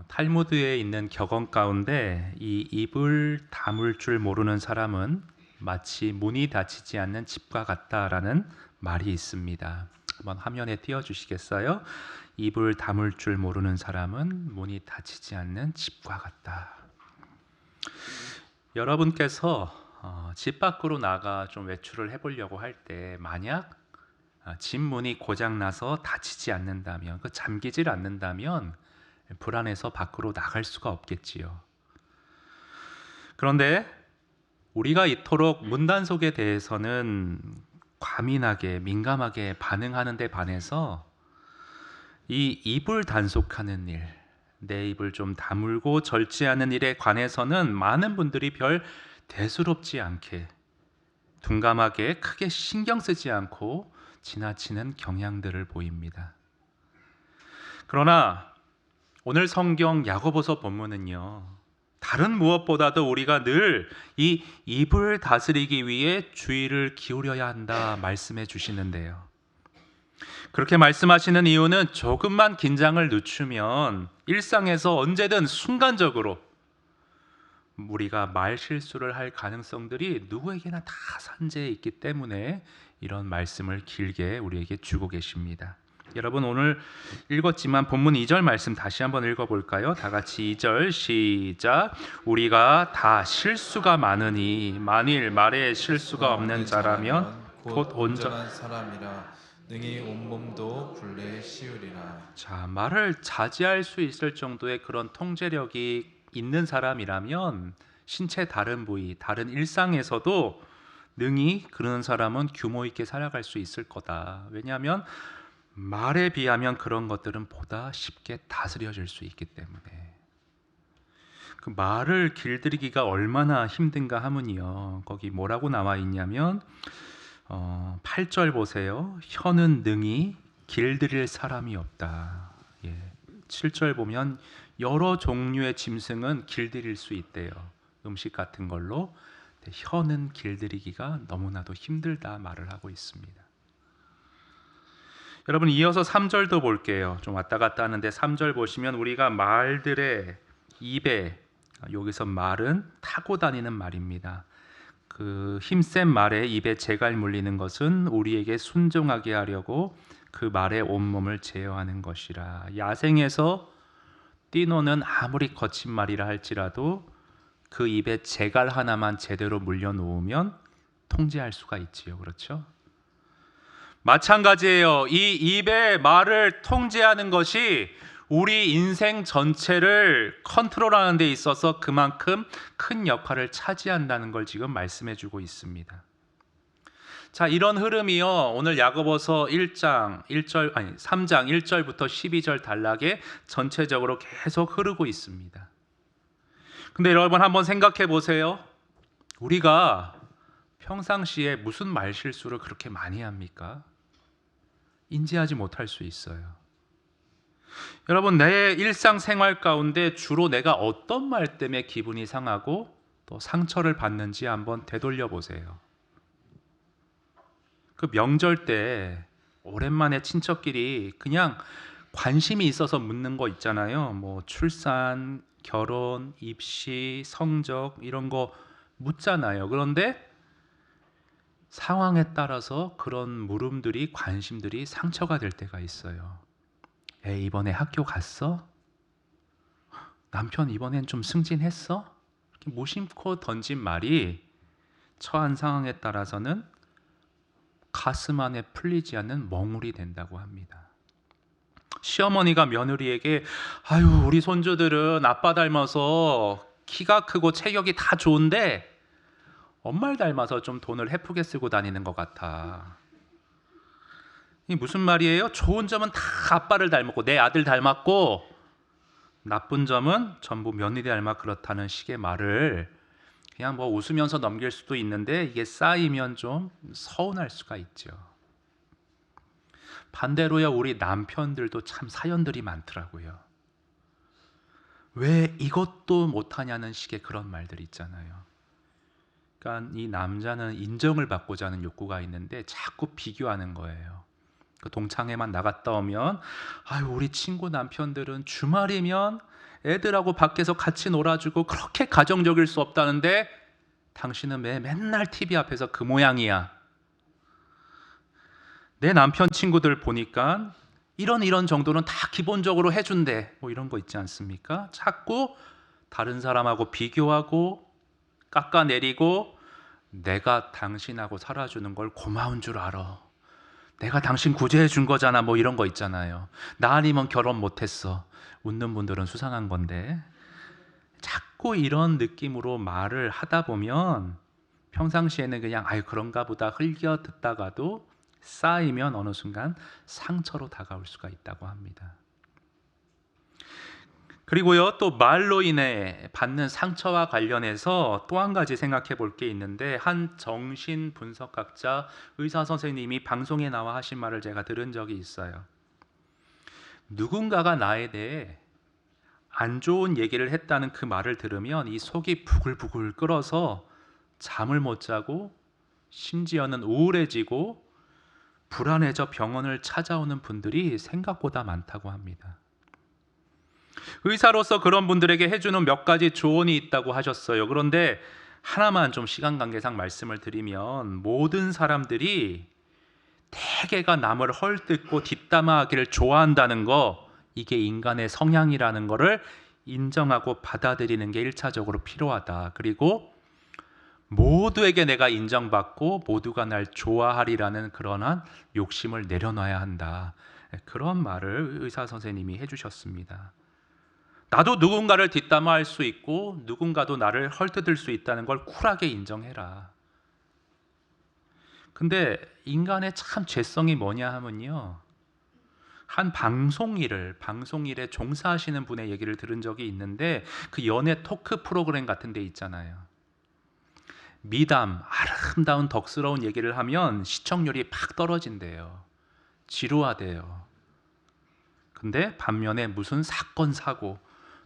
탈무드에 있는 격언 가운데 이 입을 다물 줄 모르는 사람은 마치 문이 닫히지 않는 집과 같다라는 말이 있습니다. 한번 화면에 띄워주시겠어요? 입을 다물 줄 모르는 사람은 문이 닫히지 않는 집과 같다. 여러분께서 집 밖으로 나가 좀 외출을 해보려고 할 때 만약 집 문이 고장나서 닫히지 않는다면, 잠기질 않는다면 불안해서 밖으로 나갈 수가 없겠지요. 그런데 우리가 이토록 문단속에 대해서는 과민하게 민감하게 반응하는 데 반해서 이 입을 단속하는 일, 내 입을 좀 다물고 절제하는 일에 관해서는 많은 분들이 별 대수롭지 않게 둔감하게 크게 신경 쓰지 않고 지나치는 경향들을 보입니다. 그러나 오늘 성경 야고보서 본문은요, 다른 무엇보다도 우리가 늘 이 입을 다스리기 위해 주의를 기울여야 한다 말씀해 주시는데요. 그렇게 말씀하시는 이유는 조금만 긴장을 늦추면 일상에서 언제든 순간적으로 우리가 말 실수를 할 가능성들이 누구에게나 다 산재해 있기 때문에 이런 말씀을 길게 우리에게 주고 계십니다. 여러분, 오늘 읽었지만 본문 2절 말씀 다시 한번 읽어볼까요? 다 같이 2절 시작. 우리가 다 실수가 많으니 만일 말에 실수가 없는 자라면 곧 온전한 사람이라 능히 온몸도 굴레에 씌우리라. 자, 말을 자제할 수 있을 정도의 그런 통제력이 있는 사람이라면 신체 다른 부위, 다른 일상에서도 능히 그런 사람은 규모 있게 살아갈 수 있을 거다. 왜냐하면 말에 비하면 그런 것들은 보다 쉽게 다스려질 수 있기 때문에. 그 말을 길들이기가 얼마나 힘든가 하면요, 거기 뭐라고 나와 있냐면 8절 보세요. 혀는 능히 길들일 사람이 없다. 7절 보면 여러 종류의 짐승은 길들일 수 있대요. 음식 같은 걸로. 혀는 길들이기가 너무나도 힘들다 말을 하고 있습니다. 여러분, 이어서 3절도 볼게요. 좀 왔다 갔다 하는데 3절 보시면 우리가 말들의 입에, 여기서 말은 타고 다니는 말입니다. 그 힘센 말에 입에 재갈 물리는 것은 우리에게 순종하게 하려고 그 말의 온몸을 제어하는 것이라. 야생에서 띠노는 아무리 거친 말이라 할지라도 그 입에 재갈 하나만 제대로 물려놓으면 통제할 수가 있지요. 그렇죠? 마찬가지예요. 이 입의 말을 통제하는 것이 우리 인생 전체를 컨트롤하는 데 있어서 그만큼 큰 역할을 차지한다는 걸 지금 말씀해 주고 있습니다. 자, 이런 흐름이요, 오늘 야고보서 3장 1절부터 12절 단락에 전체적으로 계속 흐르고 있습니다. 근데 여러분 한번 생각해 보세요. 우리가 평상시에 무슨 말 실수를 그렇게 많이 합니까? 인지하지 못할 수 있어요. 여러분, 내 일상생활 가운데 주로 내가 어떤 말 때문에 기분이 상하고 또 상처를 받는지 한번 되돌려 보세요. 그 명절 때 오랜만에 친척끼리 그냥 관심이 있어서 묻는 거 있잖아요. 뭐 출산, 결혼, 입시, 성적 이런 거 묻잖아요. 그런데 상황에 따라서 그런 물음들이, 관심들이 상처가 될 때가 있어요. 이번에 학교 갔어? 남편 이번엔 좀 승진했어? 이렇게 무심코 던진 말이 처한 상황에 따라서는 가슴 안에 풀리지 않는 멍울이 된다고 합니다. 시어머니가 며느리에게 아유, 우리 손주들은 아빠 닮아서 키가 크고 체격이 다 좋은데 엄마를 닮아서 좀 돈을 헤프게 쓰고 다니는 것 같아. 이게 무슨 말이에요? 좋은 점은 다 아빠를 닮았고 내 아들 닮았고 나쁜 점은 전부 며느리 닮아 그렇다는 식의 말을 그냥 뭐 웃으면서 넘길 수도 있는데 이게 쌓이면 좀 서운할 수가 있죠. 반대로요, 우리 남편들도 참 사연들이 많더라고요. 왜 이것도 못하냐는 식의 그런 말들이 있잖아요. 그러니까 이 남자는 인정을 받고자 하는 욕구가 있는데 자꾸 비교하는 거예요. 그 동창회만 나갔다 오면 아유, 우리 친구 남편들은 주말이면 애들하고 밖에서 같이 놀아주고 그렇게 가정적일 수 없다는데 당신은 맨날 TV 앞에서 그 모양이야. 내 남편 친구들 보니까 이런 정도는 다 기본적으로 해준대. 뭐 이런 거 있지 않습니까? 자꾸 다른 사람하고 비교하고 깎아내리고 내가 당신하고 살아주는 걸 고마운 줄 알아. 내가 당신 구제해 준 거잖아. 뭐 이런 거 있잖아요. 나 아니면 결혼 못했어. 웃는 분들은 수상한 건데 자꾸 이런 느낌으로 말을 하다 보면 평상시에는 그냥 아유 그런가 보다 흘겨 듣다가도 쌓이면 어느 순간 상처로 다가올 수가 있다고 합니다. 그리고요, 또 말로 인해 받는 상처와 관련해서 또 한 가지 생각해 볼 게 있는데, 한 정신 분석학자 의사 선생님이 방송에 나와 하신 말을 제가 들은 적이 있어요. 누군가가 나에 대해 안 좋은 얘기를 했다는 그 말을 들으면 이 속이 부글부글 끓어서 잠을 못 자고 심지어는 우울해지고 불안해져 병원을 찾아오는 분들이 생각보다 많다고 합니다. 의사로서 그런 분들에게 해주는 몇 가지 조언이 있다고 하셨어요. 그런데 하나만 좀 시간 관계상 말씀을 드리면, 모든 사람들이 대개가 남을 헐뜯고 뒷담화하기를 좋아한다는 거, 이게 인간의 성향이라는 거를 인정하고 받아들이는 게 1차적으로 필요하다. 그리고 모두에게 내가 인정받고 모두가 날 좋아하리라는 그러한 욕심을 내려놔야 한다. 그런 말을 의사 선생님이 해주셨습니다. 나도 누군가를 뒷담화할 수 있고 누군가도 나를 헐뜯을 수 있다는 걸 쿨하게 인정해라. 근데 인간의 참 죄성이 뭐냐 하면요, 한 방송일에 종사하시는 분의 얘기를 들은 적이 있는데, 그 연애 토크 프로그램 같은 데 있잖아요. 미담, 아름다운 덕스러운 얘기를 하면 시청률이 팍 떨어진대요. 지루하대요. 근데 반면에 무슨 사건 사고,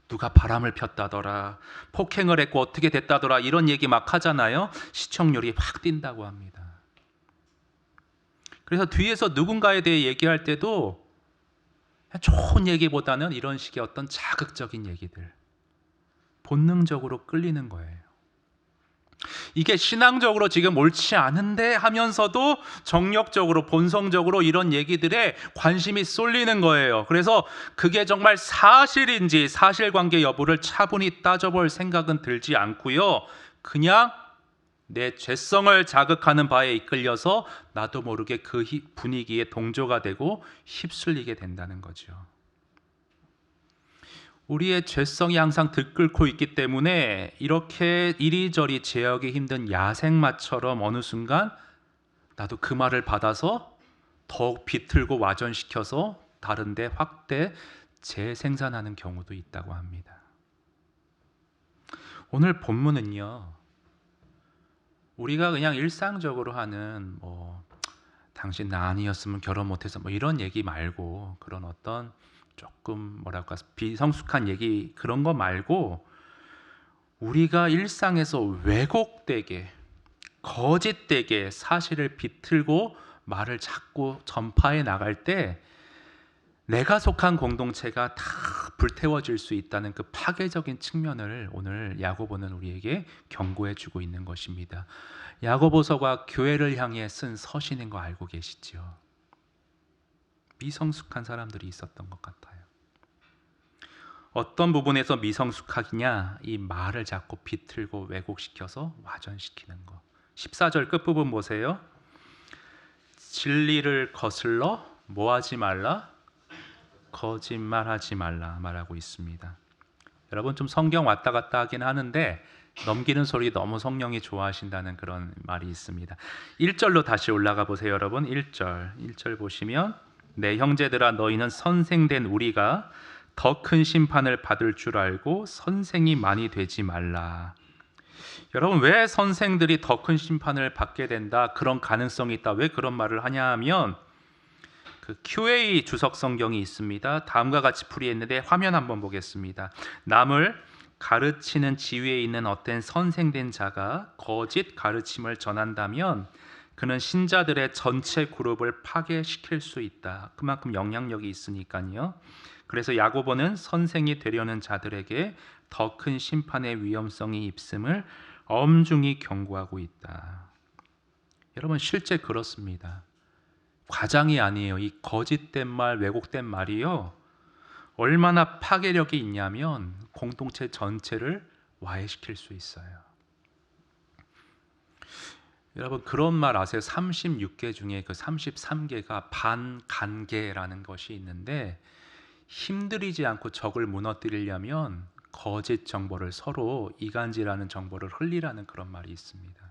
누가 바람을 폈다더라, 폭행을 했고 어떻게 됐다더라, 이런 얘기 막 하잖아요. 시청률이 확 뛴다고 합니다. 그래서 뒤에서 누군가에 대해 얘기할 때도 좋은 얘기보다는 이런 식의 어떤 자극적인 얘기들, 본능적으로 끌리는 거예요. 이게 신앙적으로 지금 옳지 않은데 하면서도 정력적으로, 본성적으로 이런 얘기들에 관심이 쏠리는 거예요. 그래서 그게 정말 사실인지 사실관계 여부를 차분히 따져볼 생각은 들지 않고요, 그냥 내 죄성을 자극하는 바에 이끌려서 나도 모르게 그 분위기에 동조가 되고 휩쓸리게 된다는 거죠. 우리의 죄성이 항상 들끓고 있기 때문에 이렇게 이리저리 제어하기 힘든 야생마처럼 어느 순간 나도 그 말을 받아서 더욱 비틀고 와전시켜서 다른 데 확대 재생산하는 경우도 있다고 합니다. 오늘 본문은요, 우리가 그냥 일상적으로 하는 당신 나 아니었으면 결혼 못해서 이런 얘기 말고, 그런 어떤 조금 뭐랄까 비성숙한 얘기, 그런 거 말고 우리가 일상에서 왜곡되게 거짓되게 사실을 비틀고 말을 자꾸 전파해 나갈 때 내가 속한 공동체가 다 불태워질 수 있다는 그 파괴적인 측면을 오늘 야고보는 우리에게 경고해 주고 있는 것입니다. 야고보서가 교회를 향해 쓴 서신인 거 알고 계시죠? 미성숙한 사람들이 있었던 것 같아요. 어떤 부분에서 미성숙하냐? 이 말을 자꾸 비틀고 왜곡시켜서 와전시키는 거. 14절 끝부분 보세요. 진리를 거슬러 뭐하지 말라? 거짓말하지 말라 말하고 있습니다. 여러분 좀 성경 왔다 갔다 하긴 하는데 넘기는 소리 너무 성령이 좋아하신다는 그런 말이 있습니다. 1절로 다시 올라가 보세요. 여러분 1절 보시면, 내 형제들아 너희는 선생된 우리가 더 큰 심판을 받을 줄 알고 선생이 많이 되지 말라. 여러분, 왜 선생들이 더 큰 심판을 받게 된다, 그런 가능성이 있다, 왜 그런 말을 하냐 하면, 그 QA 주석 성경이 있습니다. 다음과 같이 풀이했는데 화면 한번 보겠습니다. 남을 가르치는 지위에 있는 어떤 선생된 자가 거짓 가르침을 전한다면 그는 신자들의 전체 그룹을 파괴시킬 수 있다. 그만큼 영향력이 있으니까요. 그래서 야고보는 선생이 되려는 자들에게 더 큰 심판의 위험성이 있음을 엄중히 경고하고 있다. 여러분 실제 그렇습니다. 과장이 아니에요. 이 거짓된 말, 왜곡된 말이요. 얼마나 파괴력이 있냐면 공동체 전체를 와해시킬 수 있어요. 여러분 그런 말 아세요? 36개 중에 그 33개가 반간계라는 것이 있는데 힘들이지 않고 적을 무너뜨리려면 거짓 정보를 서로 이간질하는 정보를 흘리라는 그런 말이 있습니다.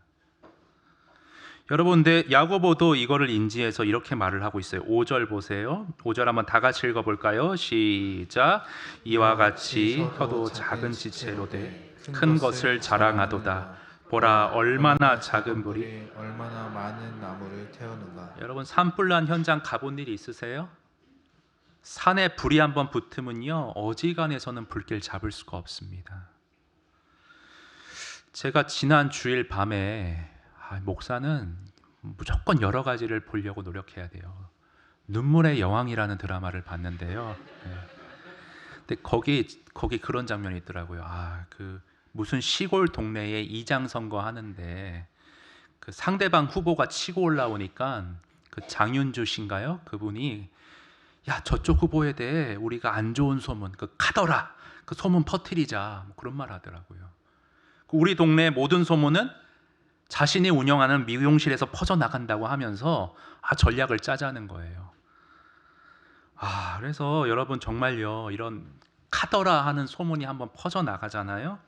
여러분 근데 야고보도 이거를 인지해서 이렇게 말을 하고 있어요. 5절 보세요. 5절 한번 다 같이 읽어볼까요? 시작. 이와 같이 혀도 작은 지체로 돼 큰 것을 자랑하도다. 보라 얼마나 작은 불이. 얼마나 많은 나무를 태우는가. 여러분 산불난 현장 가본 일이 있으세요? 산에 불이 한번 붙으면요 어지간해서는 불길 잡을 수가 없습니다. 제가 지난 주일 밤에 목사는 무조건 여러 가지를 보려고 노력해야 돼요. 눈물의 여왕이라는 드라마를 봤는데요. 네. 근데 거기 그런 장면이 있더라고요. 그 무슨 시골 동네에 이장 선거 하는데 그 상대방 후보가 치고 올라오니까 그 장윤주 씨인가요? 그분이 야 저쪽 후보에 대해 우리가 안 좋은 소문 그 카더라 그 소문 퍼뜨리자 뭐 그런 말 하더라고요. 우리 동네 모든 소문은 자신이 운영하는 미용실에서 퍼져나간다고 하면서 전략을 짜자는 거예요. 그래서 여러분 정말요 이런 카더라 하는 소문이 한번 퍼져나가잖아요.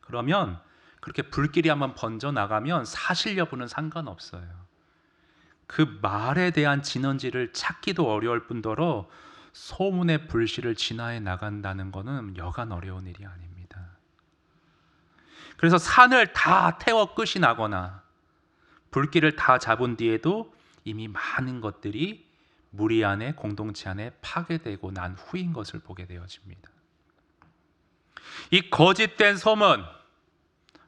그러면 그렇게 불길이 한번 번져나가면 사실 여부는 상관없어요. 그 말에 대한 진원지를 찾기도 어려울 뿐더러 소문의 불씨를 진화해 나간다는 것은 여간 어려운 일이 아닙니다. 그래서 산을 다 태워 끝이 나거나 불길을 다 잡은 뒤에도 이미 많은 것들이 무리 안에 공동체 안에 파괴되고 난 후인 것을 보게 되어집니다. 이 거짓된 소문,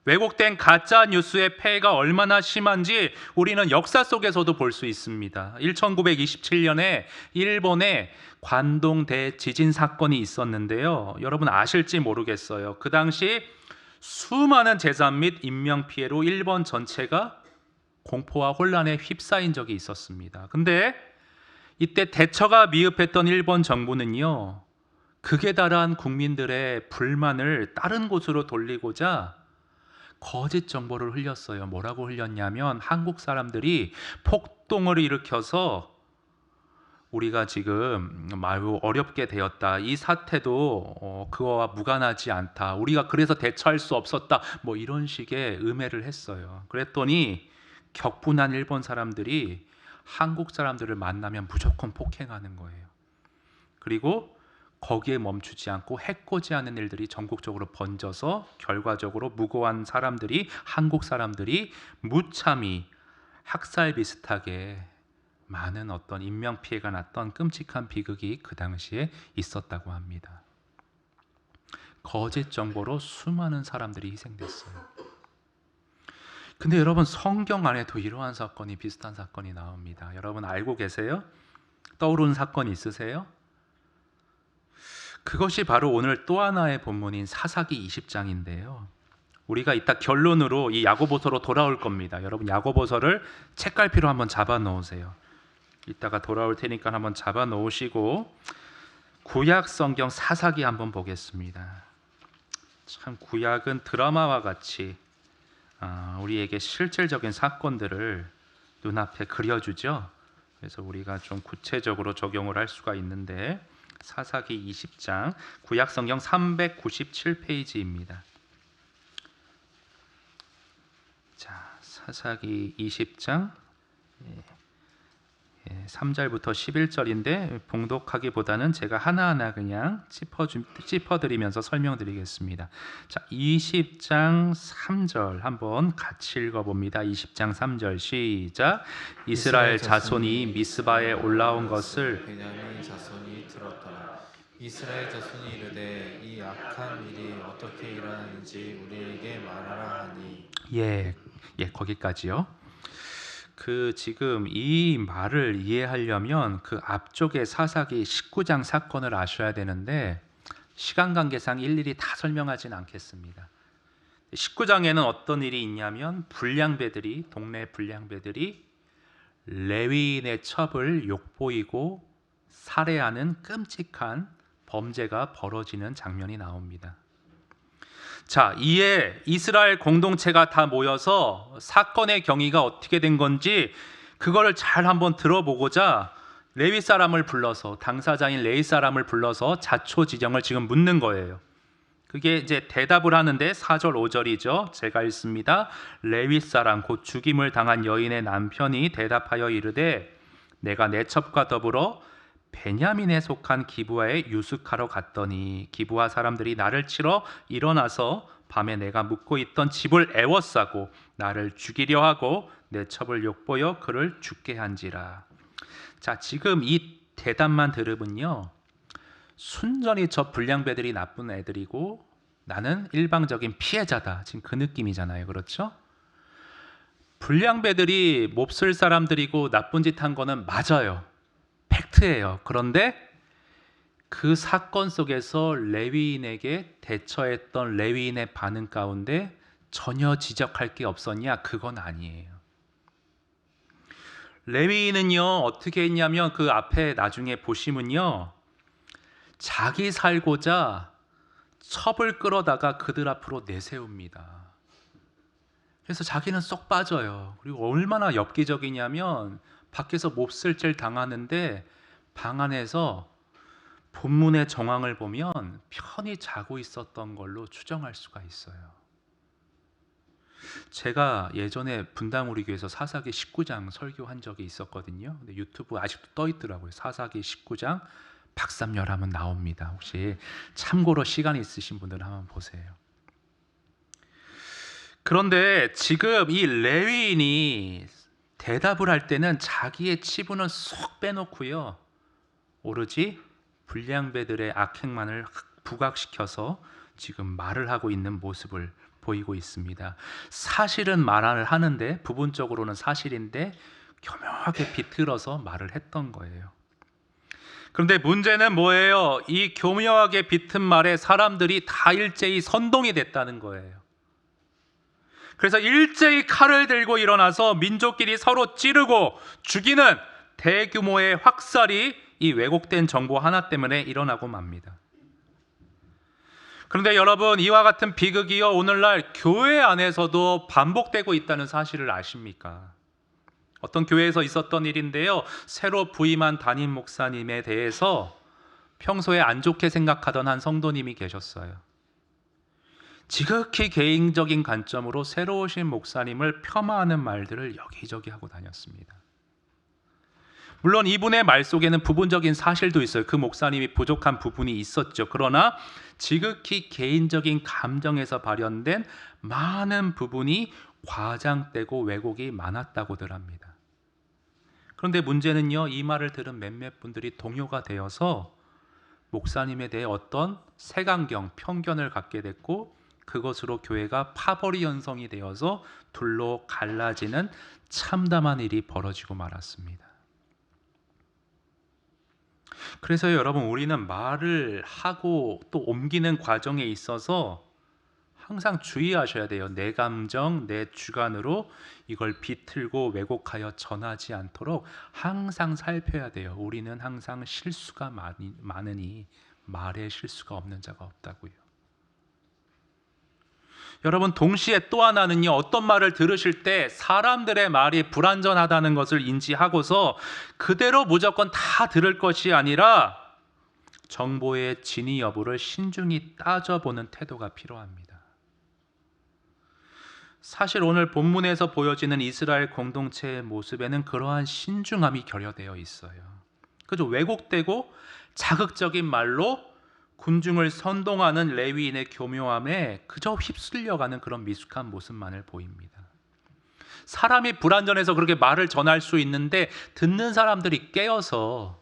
왜곡된 가짜 뉴스의 폐해가 얼마나 심한지 우리는 역사 속에서도 볼 수 있습니다. 1927년에 일본에 관동 대지진 사건이 있었는데요. 여러분 아실지 모르겠어요. 그 당시 수많은 재산 및 인명 피해로 일본 전체가 공포와 혼란에 휩싸인 적이 있었습니다. 근데 이때 대처가 미흡했던 일본 정부는요. 극에 달한 국민들의 불만을 다른 곳으로 돌리고자 거짓 정보를 흘렸어요. 뭐라고 흘렸냐면 한국 사람들이 폭동을 일으켜서 우리가 지금 매우 어렵게 되었다. 이 사태도 그거와 무관하지 않다. 우리가 그래서 대처할 수 없었다. 뭐 이런 식의 음해를 했어요. 그랬더니 격분한 일본 사람들이 한국 사람들을 만나면 무조건 폭행하는 거예요. 그리고 거기에 멈추지 않고 해코지하는 일들이 전국적으로 번져서 결과적으로 무고한 사람들이 한국 사람들이 무참히 학살 비슷하게 많은 어떤 인명 피해가 났던 끔찍한 비극이 그 당시에 있었다고 합니다. 거짓 정보로 수많은 사람들이 희생됐어요. 근데 여러분 성경 안에도 이러한 사건이 비슷한 사건이 나옵니다. 여러분 알고 계세요? 떠오르는 사건 있으세요? 그것이 바로 오늘 또 하나의 본문인 사사기 20장인데요. 우리가 이따 결론으로 이 야고보서로 돌아올 겁니다. 여러분 야고보서를 책갈피로 한번 잡아 놓으세요. 이따가 돌아올 테니까 한번 잡아 놓으시고 구약 성경 사사기 한번 보겠습니다. 참 구약은 드라마와 같이 우리에게 실질적인 사건들을 눈앞에 그려주죠. 그래서 우리가 좀 구체적으로 적용을 할 수가 있는데 사사기 20장 구약 성경 397페이지입니다. 자, 사사기 20장 3절부터 11절인데 봉독하기보다는 제가 하나하나 그냥 짚어드리면서 설명드리겠습니다. 자, 20장 3절 한번 같이 읽어봅니다. 20장 3절 시작. 이스라엘 자손이 미스바에 올라온 것을 베냐민 자손이 들었더라. 이스라엘 자손이 이르되 이 악한 일이 어떻게 일어나는지 우리에게 말하라 하니. 예, 거기까지요. 지금 이 말을 이해하려면 그 앞쪽에 사사기 19장 사건을 아셔야 되는데 시간 관계상 일일이 다 설명하진 않겠습니다. 19장에는 어떤 일이 있냐면 동네 불량배들이 레위인의 첩을 욕보이고 살해하는 끔찍한 범죄가 벌어지는 장면이 나옵니다. 자, 이에 이스라엘 공동체가 다 모여서 사건의 경위가 어떻게 된 건지 그거를 잘 한번 들어보고자 레위 사람을 불러서 당사자인 레위 사람을 불러서 자초지정을 지금 묻는 거예요. 그게 이제 대답을 하는데 4절 5절이죠. 제가 읽습니다. 레위 사람 곧 죽임을 당한 여인의 남편이 대답하여 이르되 내가 내 첩과 더불어 베냐민에 속한 기브아에 유숙하러 갔더니 기브아 사람들이 나를 치러 일어나서 밤에 내가 묵고 있던 집을 애워싸고 나를 죽이려 하고 내 첩을 욕보여 그를 죽게 한지라. 자, 지금 이 대답만 들으면요, 순전히 저 불량배들이 나쁜 애들이고 나는 일방적인 피해자다, 지금 그 느낌이잖아요. 그렇죠? 불량배들이 몹쓸 사람들이고 나쁜 짓 한 거는 맞아요. 팩트예요. 그런데 그 사건 속에서 레위인에게 대처했던 레위인의 반응 가운데 전혀 지적할 게 없었냐? 그건 아니에요. 레위인은요, 어떻게 했냐면 그 앞에 나중에 보시면요, 자기 살고자 첩을 끌어다가 그들 앞으로 내세웁니다. 그래서 자기는 쏙 빠져요. 그리고 얼마나 엽기적이냐면 밖에서 몹쓸 죄를 당하는데 방 안에서 본문의 정황을 보면 편히 자고 있었던 걸로 추정할 수가 있어요. 제가 예전에 분당 우리 교회에서 사사기 19장 설교한 적이 있었거든요. 근데 유튜브 아직도 떠 있더라고요. 사사기 19장 박삼열하면 나옵니다. 혹시 참고로 시간이 있으신 분들은 한번 보세요. 그런데 지금 이 레위인이 대답을 할 때는 자기의 치부는 쏙 빼놓고요, 오로지 불량배들의 악행만을 부각시켜서 지금 말을 하고 있는 모습을 보이고 있습니다. 사실은 말을 하는데 부분적으로는 사실인데 교묘하게 비틀어서 말을 했던 거예요. 그런데 문제는 뭐예요? 이 교묘하게 비튼 말에 사람들이 다 일제히 선동이 됐다는 거예요. 그래서 일제히 칼을 들고 일어나서 민족끼리 서로 찌르고 죽이는 대규모의 확살이 이 왜곡된 정보 하나 때문에 일어나고 맙니다. 그런데 여러분, 이와 같은 비극이요, 오늘날 교회 안에서도 반복되고 있다는 사실을 아십니까? 어떤 교회에서 있었던 일인데요, 새로 부임한 담임 목사님에 대해서 평소에 안 좋게 생각하던 한 성도님이 계셨어요. 지극히 개인적인 관점으로 새로 오신 목사님을 폄하하는 말들을 여기저기 하고 다녔습니다. 물론 이분의 말 속에는 부분적인 사실도 있어요. 그 목사님이 부족한 부분이 있었죠. 그러나 지극히 개인적인 감정에서 발현된 많은 부분이 과장되고 왜곡이 많았다고들 합니다. 그런데 문제는요, 이 말을 들은 몇몇 분들이 동요가 되어서 목사님에 대해 어떤 색안경, 편견을 갖게 됐고 그것으로 교회가 파벌이 형성이 되어서 둘로 갈라지는 참담한 일이 벌어지고 말았습니다. 그래서 여러분, 우리는 말을 하고 또 옮기는 과정에 있어서 항상 주의하셔야 돼요. 내 감정, 내 주관으로 이걸 비틀고 왜곡하여 전하지 않도록 항상 살펴야 돼요. 우리는 항상 실수가 많으니 말에 실수가 없는 자가 없다고요. 여러분, 동시에 또 하나는요, 어떤 말을 들으실 때 사람들의 말이 불완전하다는 것을 인지하고서 그대로 무조건 다 들을 것이 아니라 정보의 진위 여부를 신중히 따져보는 태도가 필요합니다. 사실 오늘 본문에서 보여지는 이스라엘 공동체의 모습에는 그러한 신중함이 결여되어 있어요. 그저 왜곡되고 자극적인 말로 군중을 선동하는 레위인의 교묘함에 그저 휩쓸려가는 그런 미숙한 모습만을 보입니다. 사람이 불완전해서 그렇게 말을 전할 수 있는데 듣는 사람들이 깨어서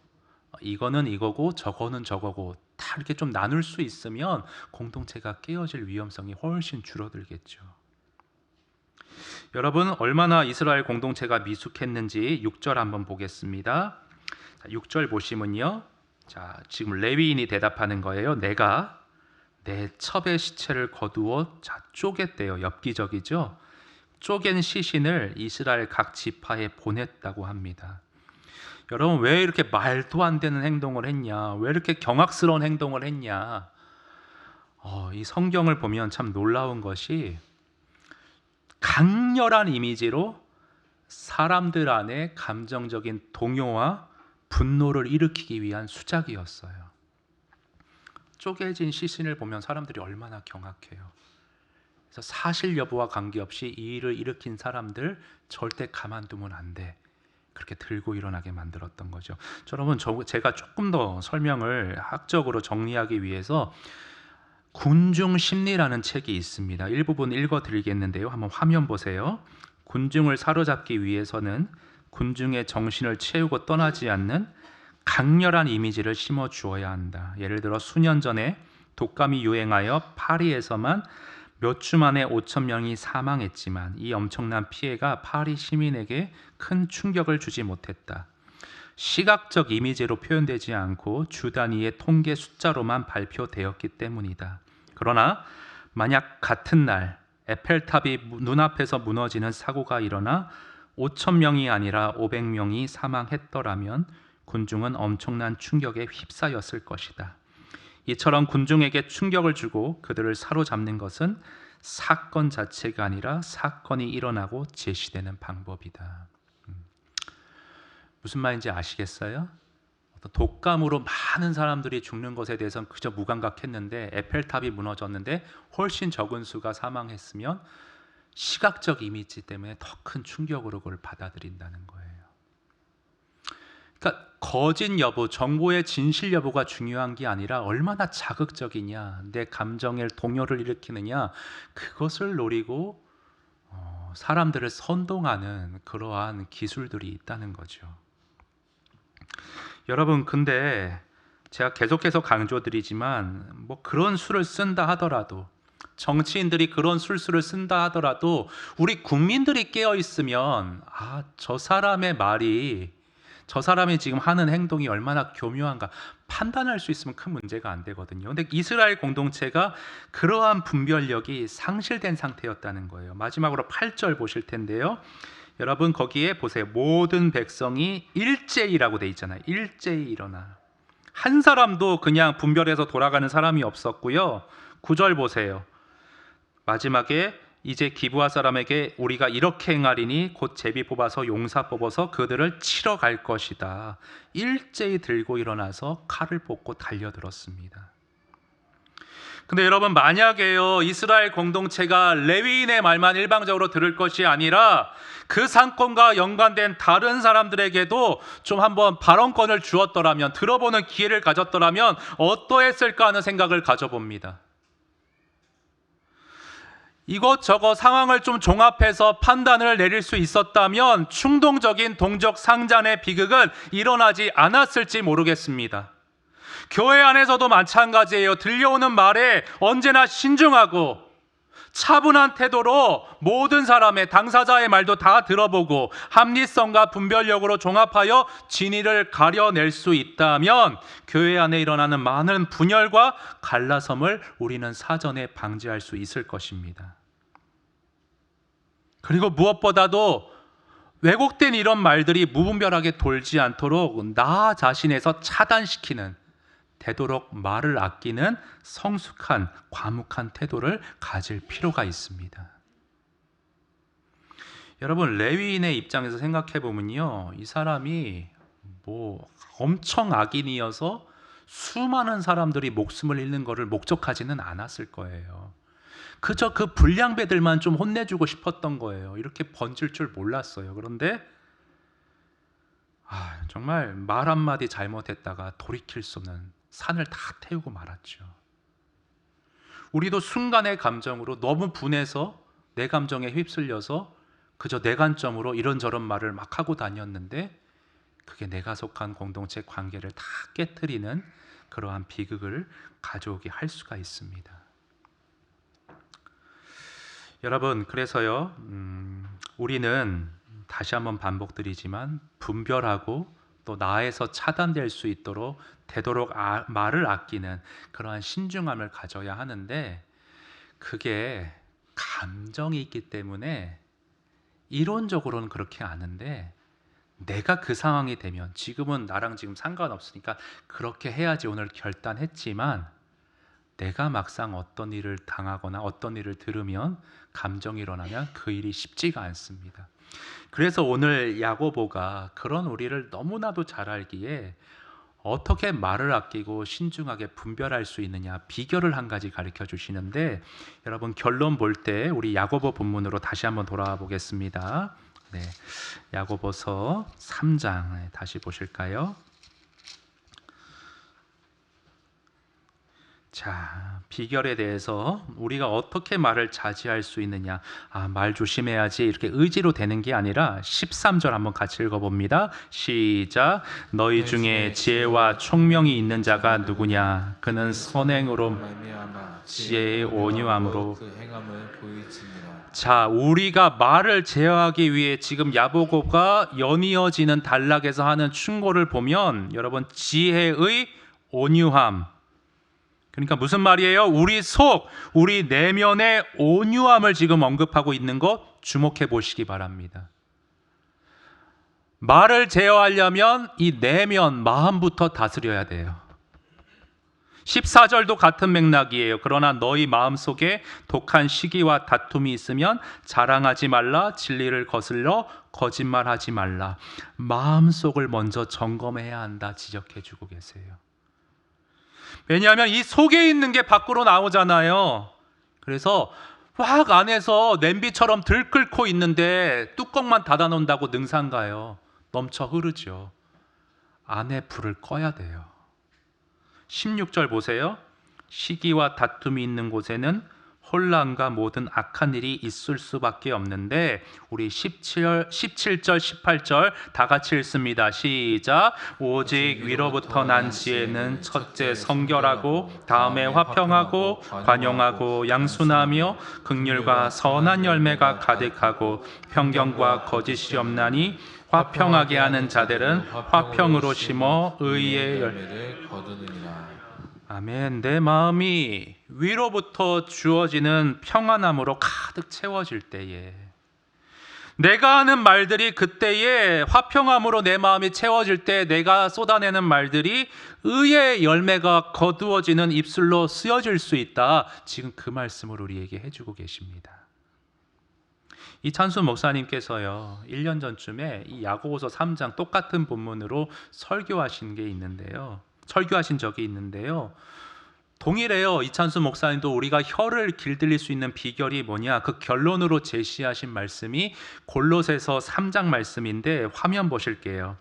이거는 이거고 저거는 저거고 다 이렇게 좀 나눌 수 있으면 공동체가 깨어질 위험성이 훨씬 줄어들겠죠. 여러분, 얼마나 이스라엘 공동체가 미숙했는지 6절 한번 보겠습니다. 6절 보시면요. 자, 지금 레위인이 대답하는 거예요. 내가 내 첩의 시체를 거두어 쪼갰대요. 엽기적이죠. 쪼갠 시신을 이스라엘 각 지파에 보냈다고 합니다. 여러분, 왜 이렇게 말도 안 되는 행동을 했냐? 왜 이렇게 경악스러운 행동을 했냐? 이 성경을 보면 참 놀라운 것이 강렬한 이미지로 사람들 안에 감정적인 동요와 분노를 일으키기 위한 수작이었어요. 쪼개진 시신을 보면 사람들이 얼마나 경악해요. 그래서 사실 여부와 관계없이 이 일을 일으킨 사람들 절대 가만두면 안 돼. 그렇게 들고 일어나게 만들었던 거죠. 여러분, 제가 조금 더 설명을 학적으로 정리하기 위해서 군중 심리라는 책이 있습니다. 일부분 읽어드리겠는데요. 한번 화면 보세요. 군중을 사로잡기 위해서는 군중의 정신을 채우고 떠나지 않는 강렬한 이미지를 심어 주어야 한다. 예를 들어 수년 전에 독감이 유행하여 파리에서만 몇 주 만에 5천 명이 사망했지만 이 엄청난 피해가 파리 시민에게 큰 충격을 주지 못했다. 시각적 이미지로 표현되지 않고 주 단위의 통계 숫자로만 발표되었기 때문이다. 그러나 만약 같은 날 에펠탑이 눈앞에서 무너지는 사고가 일어나 5천 명이 아니라 500명이 사망했더라면 군중은 엄청난 충격에 휩싸였을 것이다. 이처럼 군중에게 충격을 주고 그들을 사로잡는 것은 사건 자체가 아니라 사건이 일어나고 제시되는 방법이다. 무슨 말인지 아시겠어요? 독감으로 많은 사람들이 죽는 것에 대해서는 그저 무감각했는데 에펠탑이 무너졌는데 훨씬 적은 수가 사망했으면 시각적 이미지 때문에 더 큰 충격으로 그걸 받아들인다는 거예요. 그러니까 거짓 여부, 정보의 진실 여부가 중요한 게 아니라 얼마나 자극적이냐, 내 감정의 동요를 일으키느냐, 그것을 노리고 사람들을 선동하는 그러한 기술들이 있다는 거죠. 여러분, 근데 제가 계속해서 강조드리지만 뭐 그런 수를 쓴다 하더라도, 정치인들이 그런 술수를 쓴다 하더라도 우리 국민들이 깨어 있으면 저 사람의 말이, 저 사람이 지금 하는 행동이 얼마나 교묘한가 판단할 수 있으면 큰 문제가 안 되거든요. 근데 이스라엘 공동체가 그러한 분별력이 상실된 상태였다는 거예요. 마지막으로 8절 보실 텐데요. 여러분, 거기에 보세요. 모든 백성이 일제히라고 돼 있잖아요. 일제히 일어나. 한 사람도 그냥 분별해서 돌아가는 사람이 없었고요. 9절 보세요. 마지막에 이제 기브아 사람에게 우리가 이렇게 행하리니 곧 제비 뽑아서 용사 뽑아서 그들을 치러 갈 것이다. 일제히 들고 일어나서 칼을 뽑고 달려들었습니다. 근데 여러분, 만약에요, 이스라엘 공동체가 레위인의 말만 일방적으로 들을 것이 아니라 그 사건과 연관된 다른 사람들에게도 좀 한번 발언권을 주었더라면, 들어보는 기회를 가졌더라면 어떠했을까 하는 생각을 가져봅니다. 이것저것 상황을 좀 종합해서 판단을 내릴 수 있었다면 충동적인 동족 상잔의 비극은 일어나지 않았을지 모르겠습니다. 교회 안에서도 마찬가지예요. 들려오는 말에 언제나 신중하고 차분한 태도로 모든 사람의, 당사자의 말도 다 들어보고 합리성과 분별력으로 종합하여 진위를 가려낼 수 있다면 교회 안에 일어나는 많은 분열과 갈라섬을 우리는 사전에 방지할 수 있을 것입니다. 그리고 무엇보다도 왜곡된 이런 말들이 무분별하게 돌지 않도록 나 자신에서 차단시키는, 되도록 말을 아끼는 성숙한, 과묵한 태도를 가질 필요가 있습니다. 여러분, 레위인의 입장에서 생각해 보면요, 이 사람이 뭐 엄청 악인이어서 수많은 사람들이 목숨을 잃는 것을 목적하지는 않았을 거예요. 그저 그 불량배들만 좀 혼내주고 싶었던 거예요. 이렇게 번질 줄 몰랐어요. 그런데 정말 말 한마디 잘못했다가 돌이킬 수 없는 산을 다 태우고 말았죠. 우리도 순간의 감정으로 너무 분해서 내 감정에 휩쓸려서 그저 내 관점으로 이런저런 말을 막 하고 다녔는데 그게 내가 속한 공동체 관계를 다 깨트리는 그러한 비극을 가져오게 할 수가 있습니다. 여러분, 그래서요, 우리는 다시 한번 반복드리지만 분별하고 또 나에서 차단될 수 있도록 되도록 말을 아끼는 그러한 신중함을 가져야 하는데, 그게 감정이 있기 때문에 이론적으로는 그렇게 아는데, 내가 그 상황이 되면, 지금은 나랑 지금 상관없으니까 그렇게 해야지 오늘 결단했지만, 내가 막상 어떤 일을 당하거나 어떤 일을 들으면 감정이 일어나면 그 일이 쉽지가 않습니다. 그래서 오늘 야고보가 그런 우리를 너무나도 잘 알기에 어떻게 말을 아끼고 신중하게 분별할 수 있느냐, 비결을 한 가지 가르쳐 주시는데, 여러분 결론 볼 때 우리 야고보 본문으로 다시 한번 돌아와 보겠습니다. 네, 야고보서 3장 다시 보실까요? 자, 비결에 대해서 우리가 어떻게 말을 자제할 수 있느냐, 말 조심해야지 이렇게 의지로 되는 게 아니라 13절 한번 같이 읽어봅니다. 시작. 너희 중에 지혜와 총명이 있는 자가 누구냐? 그는 선행으로 말미암아 지혜의 온유함으로 그 행함을 보이지니라. 자, 우리가 말을 제어하기 위해 지금 야고보가 연이어지는 단락에서 하는 충고를 보면, 여러분 지혜의 온유함, 그러니까 무슨 말이에요? 우리 속, 우리 내면의 온유함을 지금 언급하고 있는 것 주목해 보시기 바랍니다. 말을 제어하려면 이 내면, 마음부터 다스려야 돼요. 14절도 같은 맥락이에요. 그러나 너희 마음속에 독한 시기와 다툼이 있으면 자랑하지 말라. 진리를 거슬러 거짓말하지 말라. 마음속을 먼저 점검해야 한다 지적해 주고 계세요. 왜냐하면 이 속에 있는 게 밖으로 나오잖아요. 그래서 확 안에서 냄비처럼 들끓고 있는데 뚜껑만 닫아 놓는다고 능상가요? 넘쳐 흐르죠. 안에 불을 꺼야 돼요. 16절 보세요. 시기와 다툼이 있는 곳에는 혼란과 모든 악한 일이 있을 수밖에 없는데, 우리 17절, 18절 다 같이 읽습니다. 시작. 오직 위로부터 난 지혜는 첫째 성결하고 다음에 화평하고 관용하고 양순하며 긍휼과 선한 열매가 가득하고 평경과 거짓이 없나니, 화평하게 하는 자들은 화평으로 심어 의의 열매를 거두느니라. 아멘. 내 마음이 위로부터 주어지는 평안함으로 가득 채워질 때에, 내가 하는 말들이 그때에 화평함으로 내 마음이 채워질 때 내가 쏟아내는 말들이 의의 열매가 거두어지는 입술로 쓰여질 수 있다. 지금 그 말씀을 우리에게 해주고 계십니다. 이찬수 목사님께서요, 1년 전쯤에 이 야고보서 3장 똑같은 본문으로 설교하신 적이 있는데요. 동일해요. 이찬수 목사님도 우리가 혀를 길들일 수 있는 비결이 뭐냐, 그 결론으로 제시하신 말씀이 골로새서 3장 말씀인데, 화면 보실게요.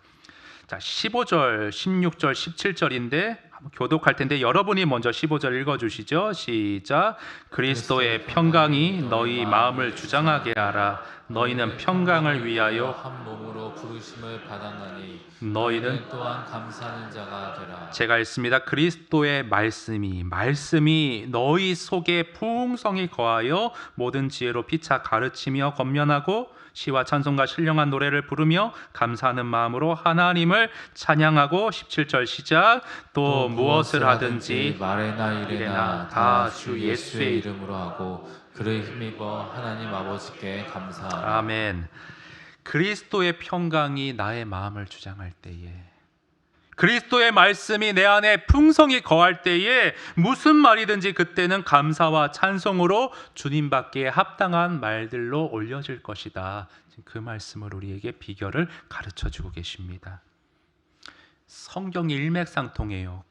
자, 15절, 16절, 17절인데 교독할 텐데 여러분이 먼저 15절 읽어주시죠. 시작. 그리스도의 평강이 너희 마음을 주장하게 하라. 너희는 평강을 위하여 한 몸으로 부르심을 받았나니 너희는 또한 감사하는 자가 되라. 제가 읽습니다. 그리스도의 말씀이 너희 속에 풍성히 거하여 모든 지혜로 피차 가르치며 권면하고 시와 찬송과 신령한 노래를 부르며 감사하는 마음으로 하나님을 찬양하고, 17절 시작. 또 무엇을 하든지 말에나 이래나 이래나 다 다 주 주 예수의 예수의 이름으로 하고 그를 힘입어 하나님 아버지께 감사하라. 아멘. 그리스도의 평강이 나의 마음을 주장할 때에, 그리스도의 말씀이 내 안에 풍성히 거할 때에 무슨 말이든지 그때는 감사와 찬송으로 주님밖에 합당한 말들로 올려질 것이다. 그 말씀을 우리에게 비결을 가르쳐주고 계십니다. 성경이 일맥상통해요.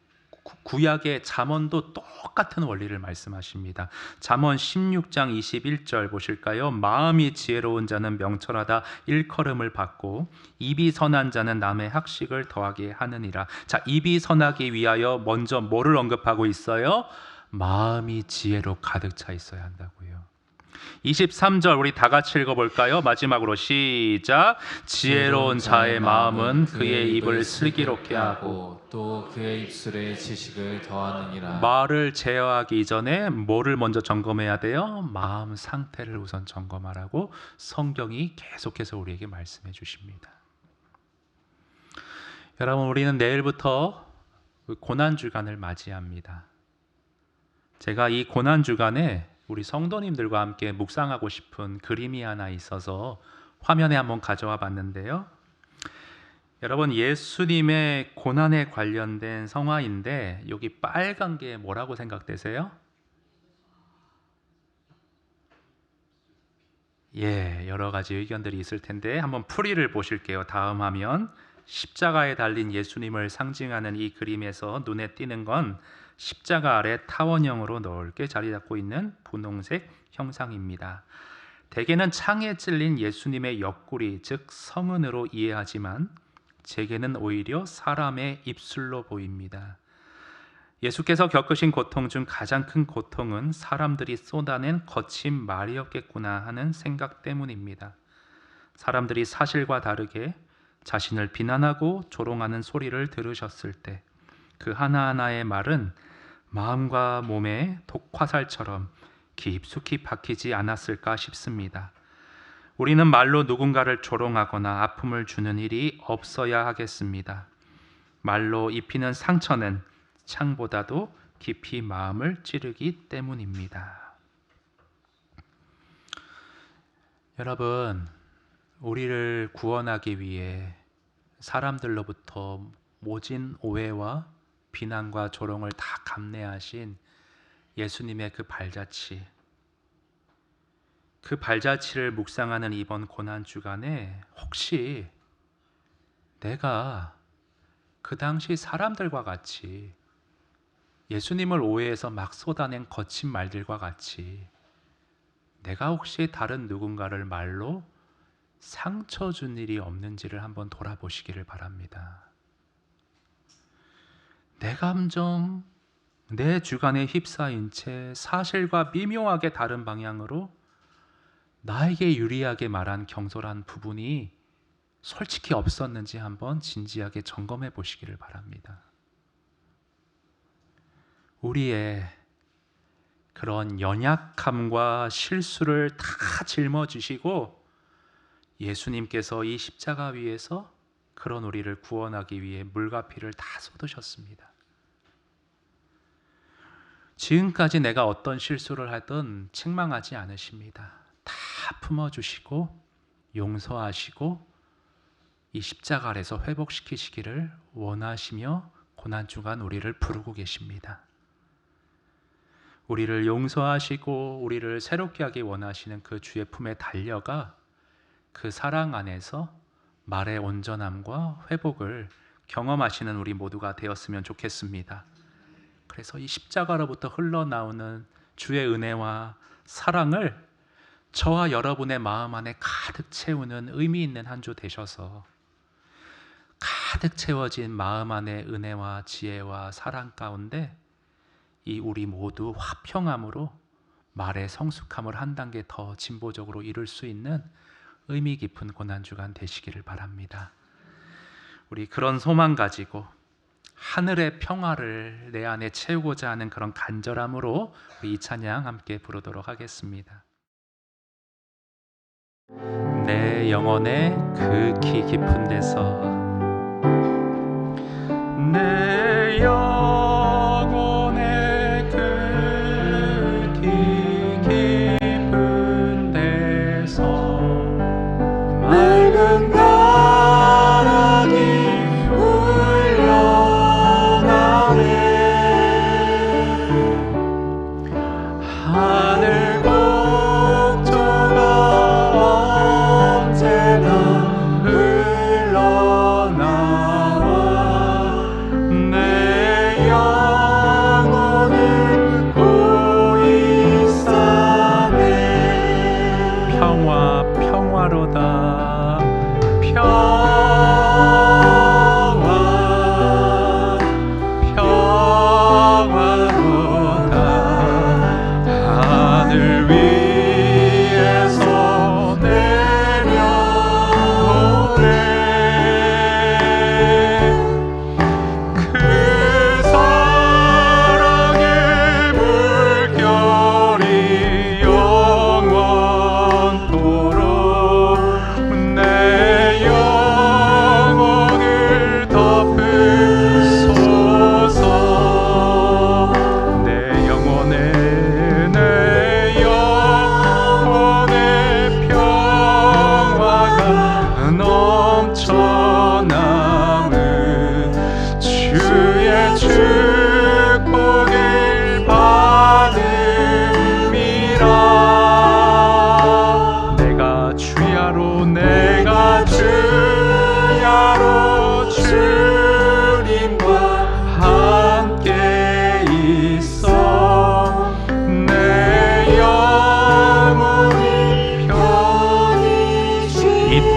구약의 잠언도 똑같은 원리를 말씀하십니다. 잠언 16장 21절 보실까요? 마음이 지혜로운 자는 명철하다 일컬음을 받고 입이 선한 자는 남의 학식을 더하게 하느니라. 자, 입이 선하기 위하여 먼저 뭐를 언급하고 있어요? 마음이 지혜로 가득 차 있어야 한다고요. 23절 우리 다 같이 읽어볼까요? 마지막으로 시작. 지혜로운 자의 마음은 그의 입을 슬기롭게 하고 또 그의 입술에 지식을 더하느니라. 말을 제어하기 이전에 뭐를 먼저 점검해야 돼요? 마음 상태를 우선 점검하라고 성경이 계속해서 우리에게 말씀해 주십니다. 여러분, 우리는 내일부터 고난주간을 맞이합니다. 제가 이 고난주간에 우리 성도님들과 함께 묵상하고 싶은 그림이 하나 있어서 화면에 한번 가져와 봤는데요. 여러분, 예수님의 고난에 관련된 성화인데 여기 빨간 게 뭐라고 생각되세요? 여러 가지 의견들이 있을 텐데 한번 풀이를 보실게요. 다음 화면. 십자가에 달린 예수님을 상징하는 이 그림에서 눈에 띄는 건 십자가 아래 타원형으로 넓게 자리 잡고 있는 분홍색 형상입니다. 대개는 창에 찔린 예수님의 옆구리, 즉 성은으로 이해하지만 제게는 오히려 사람의 입술로 보입니다. 예수께서 겪으신 고통 중 가장 큰 고통은 사람들이 쏟아낸 거친 말이었겠구나 하는 생각 때문입니다. 사람들이 사실과 다르게 자신을 비난하고 조롱하는 소리를 들으셨을 때 그 하나하나의 말은 마음과 몸에 독화살처럼 깊숙이 박히지 않았을까 싶습니다. 우리는 말로 누군가를 조롱하거나 아픔을 주는 일이 없어야 하겠습니다. 말로 입히는 상처는 창보다도 깊이 마음을 찌르기 때문입니다. 여러분, 우리를 구원하기 위해 사람들로부터 모진 오해와 비난과 조롱을 다 감내하신 예수님의 그 발자취를 묵상하는 이번 고난주간에 혹시 내가 그 당시 사람들과 같이 예수님을 오해해서 막 쏟아낸 거친 말들과 같이 내가 혹시 다른 누군가를 말로 상처 준 일이 없는지를 한번 돌아보시기를 바랍니다. 내 감정, 내 주관에 휩싸인 채 사실과 미묘하게 다른 방향으로 나에게 유리하게 말한 경솔한 부분이 솔직히 없었는지 한번 진지하게 점검해 보시기를 바랍니다. 우리의 그런 연약함과 실수를 다 짊어지시고 예수님께서 이 십자가 위에서 그런 우리를 구원하기 위해 물과 피를 다 쏟으셨습니다. 지금까지 내가 어떤 실수를 하든 책망하지 않으십니다. 다 품어주시고 용서하시고 이 십자가 아래서 회복시키시기를 원하시며 고난주간 우리를 부르고 계십니다. 우리를 용서하시고 우리를 새롭게 하기 원하시는 그 주의 품에 달려가 그 사랑 안에서 말의 온전함과 회복을 경험하시는 우리 모두가 되었으면 좋겠습니다. 그래서 이 십자가로부터 흘러나오는 주의 은혜와 사랑을 저와 여러분의 마음 안에 가득 채우는 의미 있는 한 주 되셔서 가득 채워진 마음 안의 은혜와 지혜와 사랑 가운데 이 우리 모두 화평함으로 말의 성숙함을 한 단계 더 진보적으로 이룰 수 있는 의미 깊은 고난주간 되시기를 바랍니다. 우리 그런 소망 가지고 하늘의 평화를 내 안에 채우고자 하는 그런 간절함으로 우리 이 찬양 함께 부르도록 하겠습니다. 내 영혼의 그 키 깊은 데서 내 영혼의 그 키 깊은 데서 맑은 가락이 울려가네 하늘 곡조가 언제나 흘러나와 내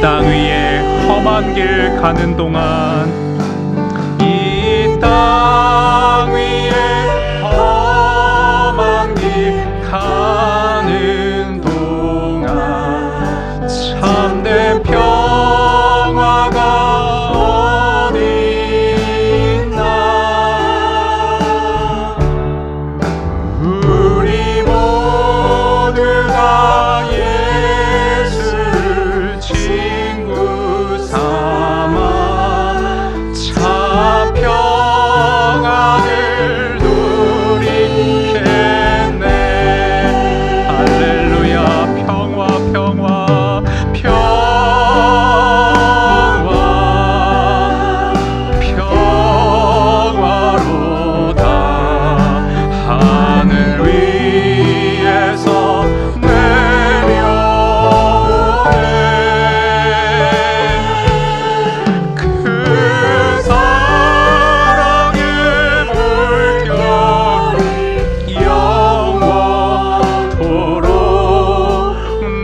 땅 위에 험한 길 가는 동안 이 땅 위에 험한 길 가는 동안 참된 평화가 어디 있나 우리 모두가 예수를 친구 삼아 참 평안을 누리겠네. 할렐루야. 평화 평화 평화로다. 하늘 위에서 내려오네. 그 사랑의 물결 영원토록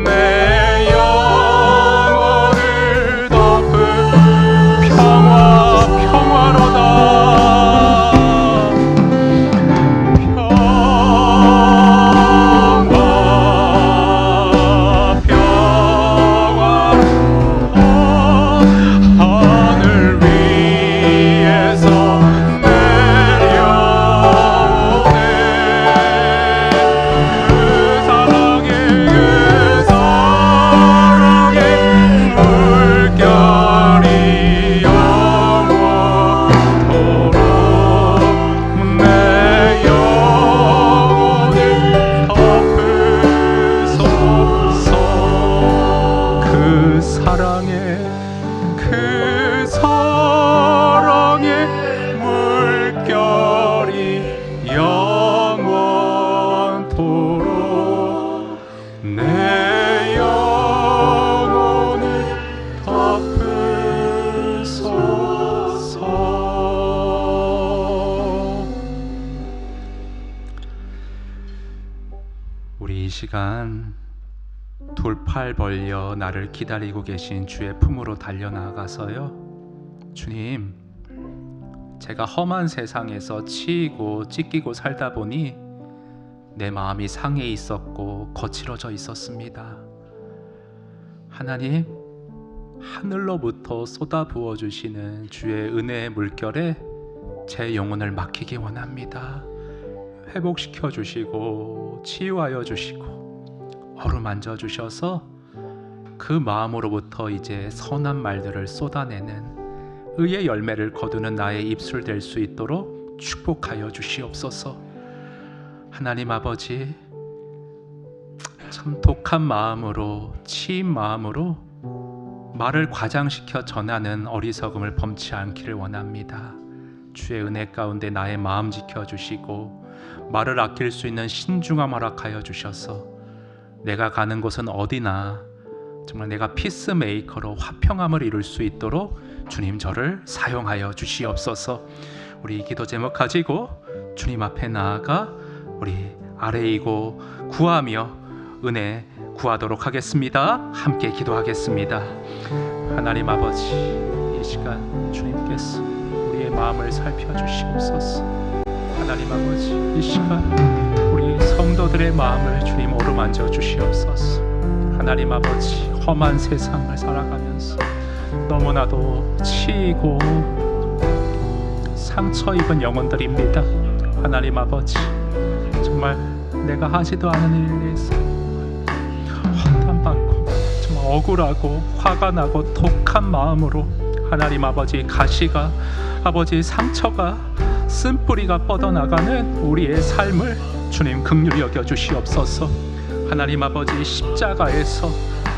내 영혼을 덮은 평화로다. 하늘 위에서 내려오네. 그 사랑의 물결이 영원토록 내 영혼을 덮으소서. 그 사랑의 물결이 영원토록 내 영혼을 덮으소서. 우리 이 시간 돌팔 벌려 나를 기다리고 계신 주의 품으로 달려나가서요, 주님, 제가 험한 세상에서 치이고 찢기고 살다 보니 내 마음이 상해 있었고 거칠어져 있었습니다. 하나님, 하늘로부터 쏟아 부어주시는 주의 은혜의 물결에 제 영혼을 맡기기 원합니다. 회복시켜 주시고 치유하여 주시고 어루만져 주셔서 그 마음으로부터 이제 선한 말들을 쏟아내는 의의 열매를 거두는 나의 입술 될 수 있도록 축복하여 주시옵소서. 하나님 아버지, 참 독한 마음으로 치인 마음으로 말을 과장시켜 전하는 어리석음을 범치 않기를 원합니다. 주의 은혜 가운데 나의 마음 지켜주시고 말을 아낄 수 있는 신중함 허락하여 주셔서 내가 가는 곳은 어디나 정말 내가 피스메이커로 화평함을 이룰 수 있도록 주님 저를 사용하여 주시옵소서. 우리 기도 제목 가지고 주님 앞에 나아가 우리 아뢰이고 구하며 은혜 구하도록 하겠습니다. 함께 기도하겠습니다. 하나님 아버지, 이 시간 주님께서 우리의 마음을 살펴주시옵소서. 하나님 아버지, 이 시간 우리 성도들의 마음을 주님 어루만져 주시옵소서. 하나님 아버지, 험한 세상을 살아가면서 너무나도 치이고 상처 입은 영혼들입니다. 하나님 아버지, 정말 내가 하지도 않은 일에 대해서 환난받고 정말 억울하고 화가 나고 독한 마음으로 하나님 아버지 가시가 아버지 상처가 쓴뿌리가 뻗어나가는 우리의 삶을 주님 긍휼히 여겨 주시옵소서. 하나님 아버지, 십자가에서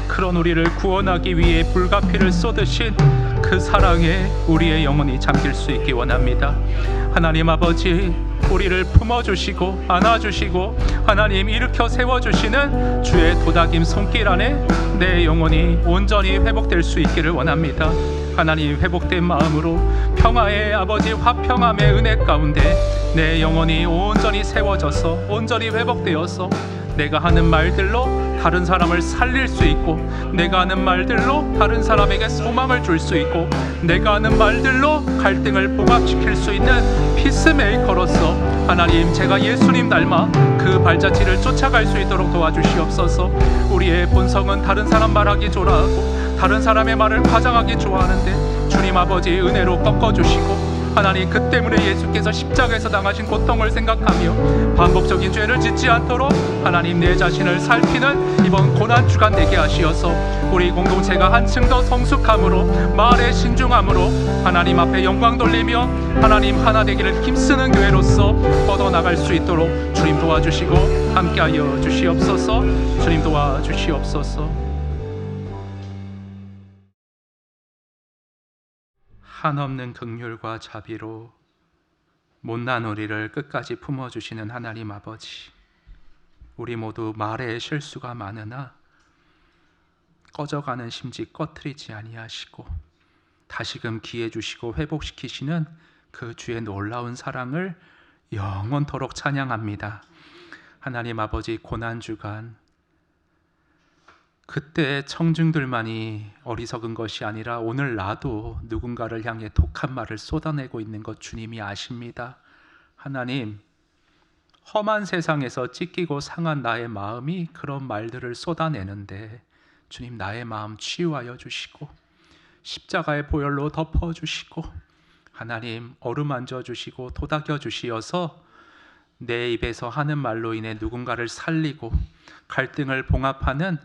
그런 우리를 구원하기 위해 불가피를 쏟으신 그 사랑에 우리의 영혼이 잠길 수 있기 원합니다. 하나님 아버지, 우리를 품어주시고 안아주시고 하나님 일으켜 세워주시는 주의 도닥임 손길 안에 내 영혼이 온전히 회복될 수 있기를 원합니다. 하나님 회복된 마음으로 평화의 아버지 화평함의 은혜 가운데 내 영혼이 온전히 세워져서 온전히 회복되어서 내가 하는 말들로 다른 사람을 살릴 수 있고, 내가 하는 말들로 다른 사람에게 소망을 줄 수 있고, 내가 하는 말들로 갈등을 봉합시킬 수 있는 피스메이커로서 하나님, 제가 예수님 닮아 그 발자취를 쫓아갈 수 있도록 도와주시옵소서. 우리의 본성은 다른 사람 말하기 좋아하고 다른 사람의 말을 과장하기 좋아하는데 주님 아버지 은혜로 꺾어주시고, 하나님 그 때문에 예수께서 십자가에서 당하신 고통을 생각하며 반복적인 죄를 짓지 않도록 하나님 내 자신을 살피는 이번 고난주간 되게 하시어서 우리 공동체가 한층 더 성숙함으로 말에 신중함으로 하나님 앞에 영광 돌리며 하나님 하나 되기를 힘쓰는 교회로서 뻗어나갈 수 있도록 주님 도와주시고 함께하여 주시옵소서. 주님 도와주시옵소서. 한없는 긍휼과 자비로 못난 우리를 끝까지 품어주시는 하나님 아버지, 우리 모두 말에 실수가 많으나 꺼져가는 심지 꺼트리지 아니하시고 다시금 기회 주시고 회복시키시는 그 주의 놀라운 사랑을 영원토록 찬양합니다. 하나님 아버지, 고난주간 그때 청중들만이 어리석은 것이 아니라 오늘 나도 누군가를 향해 독한 말을 쏟아내고 있는 것 주님이 아십니다. 하나님, 험한 세상에서 찢기고 상한 나의 마음이 그런 말들을 쏟아내는데 주님 나의 마음 치유하여 주시고 십자가의 보혈로 덮어주시고 하나님 어루만져 주시고 도닥여 주시어서 내 입에서 하는 말로 인해 누군가를 살리고 갈등을 봉합하는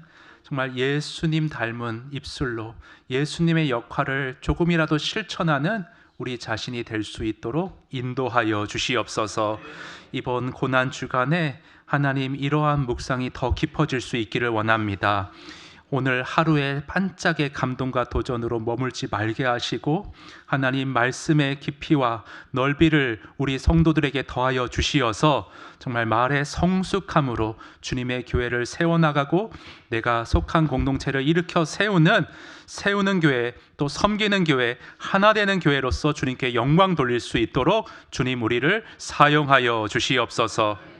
정말 예수님 닮은 입술로 예수님의 역할을 조금이라도 실천하는 우리 자신이 될 수 있도록 인도하여 주시옵소서. 이번 고난 주간에 하나님 이러한 묵상이 더 깊어질 수 있기를 원합니다. 오늘 하루에 반짝의 감동과 도전으로 머물지 말게 하시고 하나님 말씀의 깊이와 넓이를 우리 성도들에게 더하여 주시어서 정말 말의 성숙함으로 주님의 교회를 세워나가고 내가 속한 공동체를 일으켜 세우는 교회, 또 섬기는 교회, 하나 되는 교회로서 주님께 영광 돌릴 수 있도록 주님 우리를 사용하여 주시옵소서.